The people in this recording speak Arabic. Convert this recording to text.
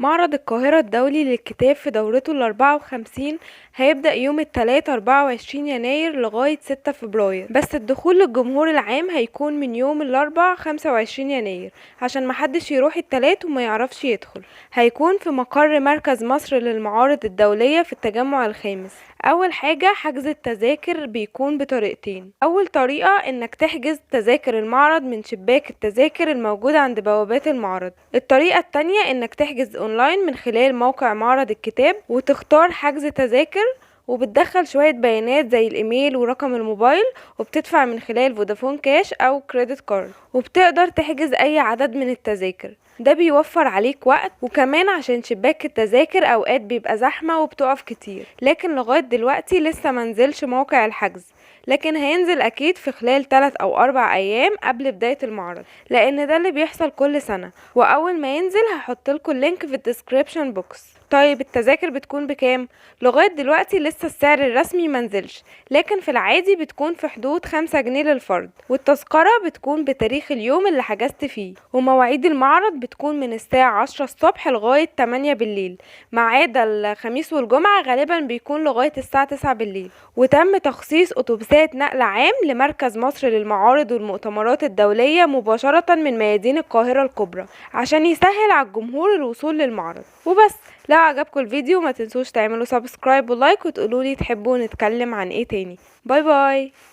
معرض القاهرة الدولي للكتاب في دورته ال54 هيبدأ يوم التلات 24 يناير لغاية 6 فبراير، بس الدخول للجمهور العام هيكون من يوم الأربع 25 يناير عشان محدش يروح التلات وما يعرفش يدخل. هيكون في مقر مركز مصر للمعارض الدولية في التجمع الخامس. أول حاجة حجز التذاكر بيكون بطريقتين. أول طريقة إنك تحجز تذاكر المعرض من شباك التذاكر الموجود عند بوابات المعرض. الطريقة التانية إنك تحجز أونلاين من خلال موقع معرض الكتاب وتختار حجز تذاكر، وبتدخل شوية بيانات زي الإيميل ورقم الموبايل، وبتدفع من خلال فودافون كاش أو كريدت كارد، وبتقدر تحجز أي عدد من التذاكر. ده بيوفر عليك وقت، وكمان عشان شباك التذاكر أوقات بيبقى زحمة وبتقف كتير، لكن لغاية دلوقتي لسه منزلش موقع الحجز، لكن هينزل أكيد في خلال 3 أو 4 أيام قبل بداية المعرض، لأن ده اللي بيحصل كل سنة. وأول ما ينزل هحطلكوا اللينك في الديسكريبشن بوكس. طيب التذاكر بتكون بكام؟ لغاية دلوقتي لسه السعر الرسمي منزلش، لكن في العادي بتكون في حدود 5 جنيه للفرد، والتذكرة بتكون بتاريخ اليوم اللي حجزت فيه. ومواعيد المعرض بتكون من الساعة 10 الصبح لغاية 8 بالليل، ما عدا الخميس والجمعة غالبا بيكون لغاية الساعة 9 بالليل. وتم تخصيص أتوبيسات نقل عام لمركز مصر للمعارض والمؤتمرات الدولية مباشرة من ميادين القاهرة الكبرى، عشان يسهل على الجمهور الوصول للمعرض. وبس، لو عجبكم الفيديو ما تنسوش تعملوا سبسكرايب ولايك وتقولولي تحبوا نتكلم عن ايه تاني. باي باي.